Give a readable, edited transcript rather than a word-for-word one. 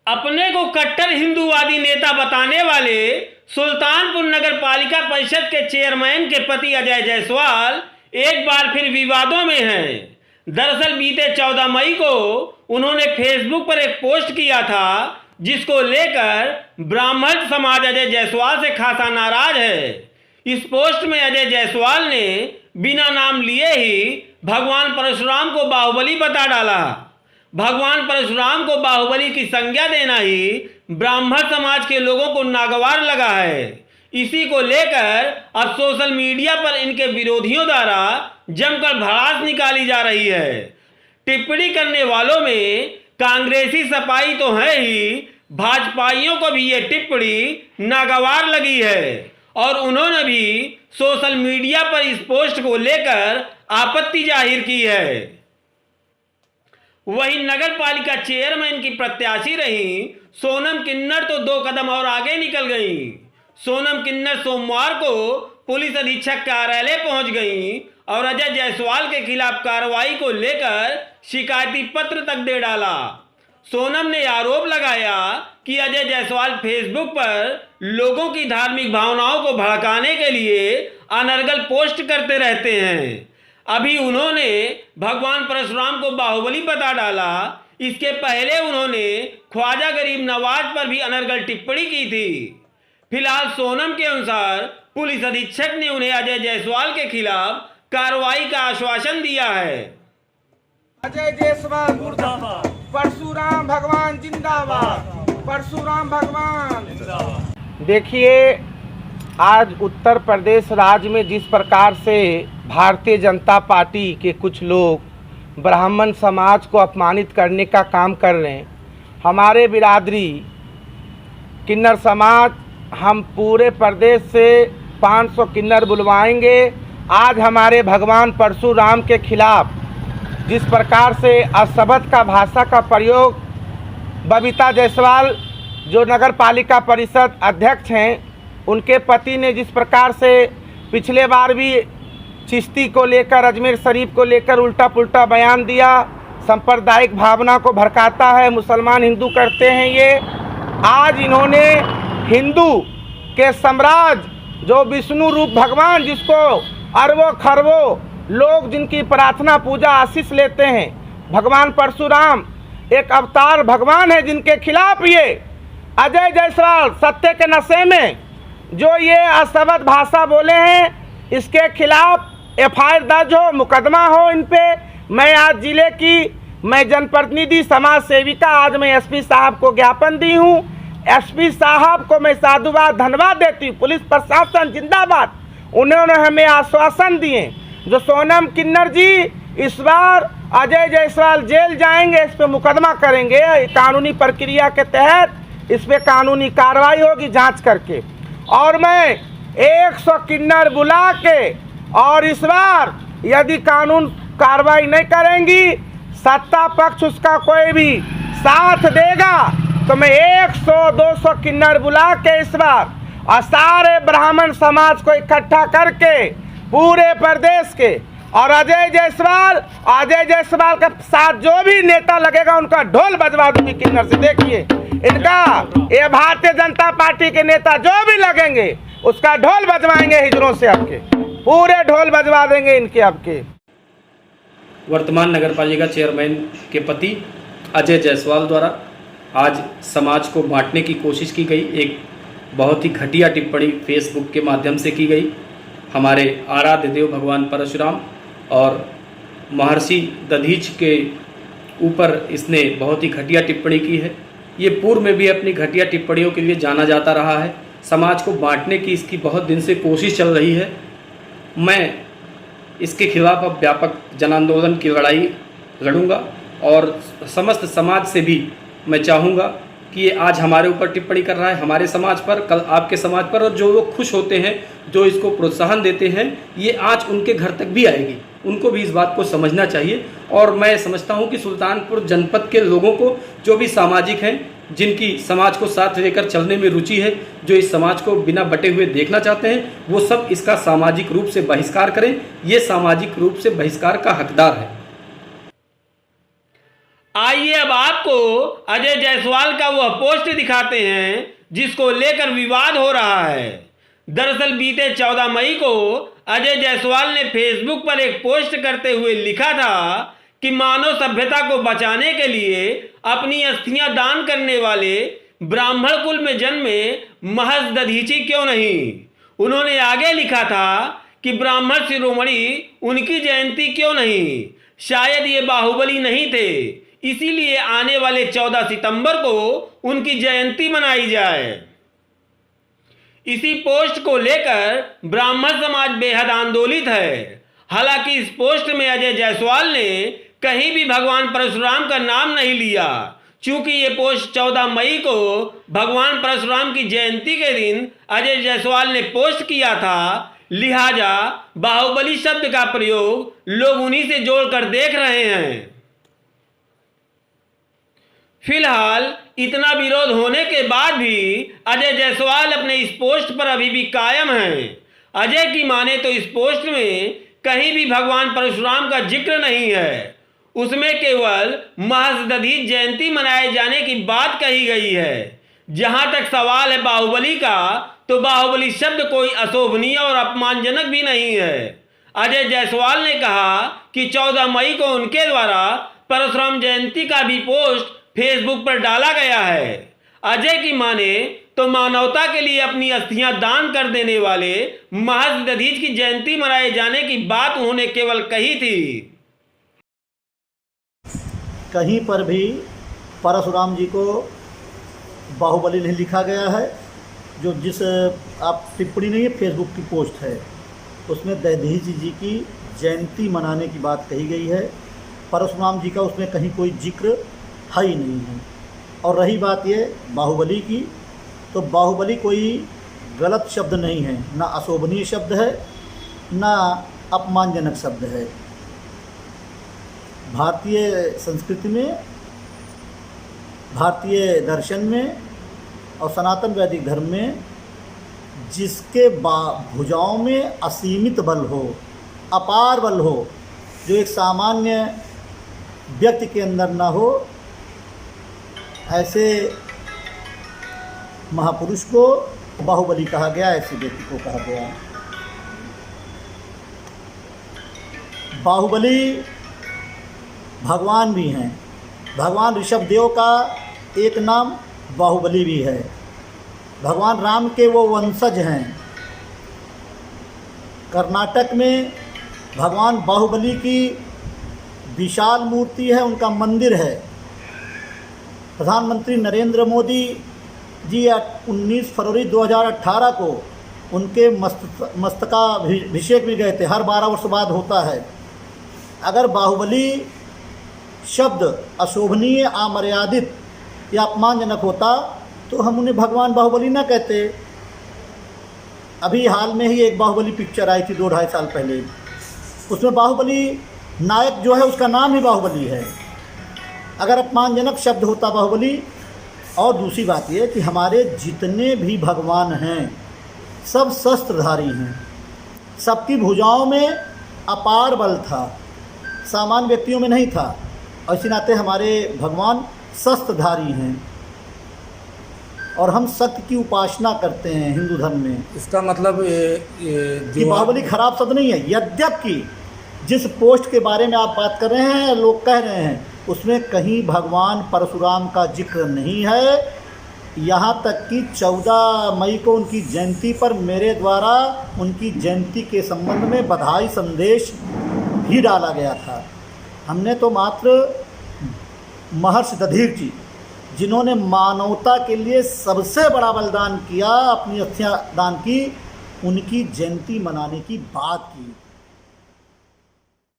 अपने को कट्टर हिंदूवादी नेता बताने वाले सुल्तानपुर नगर पालिका परिषद के चेयरमैन के पति अजय जायसवाल एक बार फिर विवादों में हैं। दरअसल बीते 14 मई को उन्होंने फेसबुक पर एक पोस्ट किया था, जिसको लेकर ब्राह्मण समाज अजय जायसवाल से खासा नाराज है। इस पोस्ट में अजय जायसवाल ने बिना नाम लिए ही भगवान परशुराम को बाहुबली बता डाला। भगवान परशुराम को बाहुबली की संज्ञा देना ही ब्राह्मण समाज के लोगों को नागवार लगा है। इसी को लेकर अब सोशल मीडिया पर इनके विरोधियों द्वारा जमकर भड़ास निकाली जा रही है। टिप्पणी करने वालों में कांग्रेसी सपाई तो है ही, भाजपाइयों को भी ये टिप्पणी नागवार लगी है और उन्होंने भी सोशल मीडिया पर इस पोस्ट को लेकर आपत्ति जाहिर की है। वहीं नगर पालिका चेयरमैन की प्रत्याशी रही सोनम किन्नर तो 2 कदम और आगे निकल गईं। सोनम किन्नर सोमवार को पुलिस अधीक्षक कार्यालय पहुंच गईं और अजय जायसवाल के खिलाफ कार्रवाई को लेकर शिकायती पत्र तक दे डाला। सोनम ने आरोप लगाया कि अजय जायसवाल फेसबुक पर लोगों की धार्मिक भावनाओं को भड़काने के लिए अनर्गल पोस्ट करते रहते हैं। अभी उन्होंने भगवान परशुराम को बाहुबली बता डाला। इसके पहले उन्होंने ख्वाजा गरीब नवाज पर भी अनर्गल टिप्पणी की थी। फिलहाल सोनम के अनुसार पुलिस अधीक्षक ने उन्हें अजय जायसवाल के खिलाफ कार्रवाई का आश्वासन दिया है। अजय जायसवाल मुर्दाबाद, परशुराम भगवान जिंदाबाद, परशुराम भगवान। देखिए, आज उत्तर प्रदेश राज्य में जिस प्रकार से भारतीय जनता पार्टी के कुछ लोग ब्राह्मण समाज को अपमानित करने का काम कर रहे हैं, हमारे बिरादरी किन्नर समाज हम पूरे प्रदेश से 500 किन्नर बुलवाएंगे। आज हमारे भगवान परशुराम के खिलाफ जिस प्रकार से अशब्द का भाषा का प्रयोग बबीता जायसवाल जो नगर पालिका परिषद अध्यक्ष हैं, उनके पति ने जिस प्रकार से पिछले बार भी चिश्ती को लेकर, अजमेर शरीफ को लेकर उल्टा पुल्टा बयान दिया, सांप्रदायिक भावना को भड़काता है, मुसलमान हिंदू करते हैं ये। आज इन्होंने हिंदू के साम्राज्य जो विष्णु रूप भगवान, जिसको अरबों खरबों लोग जिनकी प्रार्थना पूजा आशीष लेते हैं, भगवान परशुराम एक अवतार भगवान है, जिनके खिलाफ ये अजय जायसवाल सत्य के नशे में जो ये अशब्द भाषा बोले हैं, इसके खिलाफ FIR दर्ज हो, मुकदमा हो इन पे। मैं आज जिले की जनप्रतिनिधि समाज सेविका, आज मैं SP साहब को ज्ञापन दी हूँ। SP साहब को मैं साधुवाद धन्यवाद देती हूँ। पुलिस प्रशासन जिंदाबाद। उन्होंने हमें आश्वासन दिए जो सोनम किन्नर जी इस बार अजय जायसवाल जेल जाएंगे, इस पर मुकदमा करेंगे, कानूनी प्रक्रिया के तहत इस पर कानूनी कार्रवाई होगी जांच करके। और मैं 100 किन्नर बुला के, और इस बार यदि कानून कार्रवाई नहीं करेंगी, सत्ता पक्ष उसका कोई भी साथ देगा, तो मैं 100-200 किन्नर बुला के इस बार और सारे ब्राह्मण समाज को इकट्ठा करके पूरे प्रदेश के, और अजय जायसवाल के साथ जो भी नेता लगेगा उनका ढोल बजवा दूंगी किन्नर से। देखिए इनका, ये भारतीय जनता पार्टी के नेता जो भी लगेंगे उसका ढोल बजवाएंगे, हिजरों से आपके पूरे ढोल बजवा देंगे इनके आपके। वर्तमान नगर पालिका चेयरमैन के पति अजय जायसवाल द्वारा आज समाज को बांटने की कोशिश की गई। एक बहुत ही घटिया टिप्पणी फेसबुक के माध्यम से की गई। हमारे आराध्य देव भगवान परशुराम और महर्षि दधीच के ऊपर इसने बहुत ही घटिया टिप्पणी की है। ये पूर्व में भी अपनी घटिया टिप्पणियों के लिए जाना जाता रहा है। समाज को बांटने की इसकी बहुत दिन से कोशिश चल रही है। मैं इसके खिलाफ अब व्यापक जन आंदोलन की लड़ाई लड़ूंगा और समस्त समाज से भी मैं चाहूँगा कि ये आज हमारे ऊपर टिप्पणी कर रहा है, हमारे समाज पर, कल आपके समाज पर, और जो लोग खुश होते हैं, जो इसको प्रोत्साहन देते हैं, ये आज उनके घर तक भी आएगी। उनको भी इस बात को समझना चाहिए। और मैं समझता हूँ कि सुल्तानपुर जनपद के लोगों को, जो भी सामाजिक हैं, जिनकी समाज को साथ लेकर चलने में रुचि है, जो इस समाज को बिना बटे हुए देखना चाहते हैं, वो सब इसका सामाजिक रूप से बहिष्कार करें। ये सामाजिक रूप से बहिष्कार का हकदार है। आइए अब आपको अजय जायसवाल का वह पोस्ट दिखाते हैं जिसको लेकर विवाद हो रहा है। दरअसल बीते 14 मई को अजय जायसवाल ने फेसबुक पर एक पोस्ट करते हुए लिखा था कि मानव सभ्यता को बचाने के लिए अपनी अस्थियां दान करने वाले ब्राह्मण कुल में जन्मे महज दधीची क्यों नहीं। उन्होंने आगे लिखा था कि ब्राह्मण शिरोमणि उनकी जयंती क्यों नहीं। शायद ये बाहुबली नहीं थे, इसीलिए आने वाले 14 सितंबर को उनकी जयंती मनाई जाए। इसी पोस्ट को लेकर ब्राह्मण समाज बेहद आंदोलित है। हालांकि इस पोस्ट में अजय जायसवाल ने कहीं भी भगवान परशुराम का नाम नहीं लिया। चूंकि ये पोस्ट 14 मई को भगवान परशुराम की जयंती के दिन अजय जायसवाल ने पोस्ट किया था, लिहाजा बाहुबली शब्द का प्रयोग लोग उन्हीं से जोड़कर देख रहे हैं। फिलहाल इतना विरोध होने के बाद भी अजय जायसवाल अपने इस पोस्ट पर अभी भी कायम हैं। अजय की माने तो इस पोस्ट में कहीं भी भगवान परशुराम का जिक्र नहीं है, उसमें केवल महज दधीच जयंती मनाए जाने की बात कही गई है। जहां तक सवाल है बाहुबली का, तो बाहुबली शब्द कोई अशोभनीय और अपमानजनक भी नहीं है। अजय जायसवाल ने कहा कि 14 मई को उनके द्वारा परशुराम जयंती का भी पोस्ट फेसबुक पर डाला गया है। अजय की माने तो मानवता के लिए अपनी अस्थियां दान कर देने वाले महज दधीच की जयंती मनाए जाने की बात उन्होंने केवल कही थी। कहीं पर भी परशुराम जी को बाहुबली नहीं लिखा गया है। जो जिस आप टिप्पणी नहीं है, फेसबुक की पोस्ट है, उसमें दधीच जी की जयंती मनाने की बात कही गई है। परशुराम जी का उसमें कहीं कोई जिक्र है ही नहीं है। और रही बात ये बाहुबली की, तो बाहुबली कोई गलत शब्द नहीं है, ना अशोभनीय शब्द है, ना अपमानजनक शब्द है। भारतीय संस्कृति में, भारतीय दर्शन में और सनातन वैदिक धर्म में जिसके भुजाओं में असीमित बल हो, अपार बल हो, जो एक सामान्य व्यक्ति के अंदर न हो, ऐसे महापुरुष को बाहुबली कहा गया, ऐसे व्यक्ति को कहा गया। बाहुबली भगवान भी हैं। भगवान ऋषभदेव का एक नाम बाहुबली भी है। भगवान राम के वो वंशज हैं। कर्नाटक में भगवान बाहुबली की विशाल मूर्ति है, उनका मंदिर है। प्रधानमंत्री नरेंद्र मोदी जी 19 फरवरी 2018 को उनके मस्तकाभिषेक में गए थे। हर 12 वर्ष बाद होता है। अगर बाहुबली शब्द अशोभनीय, अमर्यादित या अपमानजनक होता तो हम उन्हें भगवान बाहुबली ना कहते। अभी हाल में ही एक बाहुबली पिक्चर आई थी 2-2.5 साल पहले, उसमें बाहुबली नायक जो है उसका नाम ही बाहुबली है। अगर अपमानजनक शब्द होता बाहुबली। और दूसरी बात यह कि हमारे जितने भी भगवान हैं सब शस्त्रधारी हैं, सबकी भुजाओं में अपार बल था, सामान्य व्यक्तियों में नहीं था। और इसी नाते हमारे भगवान शस्त्रधारी हैं और हम सत्य की उपासना करते हैं हिंदू धर्म में। इसका मतलब कि बाहुबली खराब शब्द नहीं है। यद्यपि जिस पोस्ट के बारे में आप बात कर रहे हैं, लोग कह रहे हैं, उसमें कहीं भगवान परशुराम का जिक्र नहीं है। यहाँ तक कि 14 मई को उनकी जयंती पर मेरे द्वारा उनकी जयंती के संबंध में बधाई संदेश भी डाला गया था। हमने तो मात्र महर्षि दधीच जी, जिन्होंने मानवता के लिए सबसे बड़ा बलिदान किया, अपनी अस्थियां दान की, उनकी जयंती मनाने की बात की।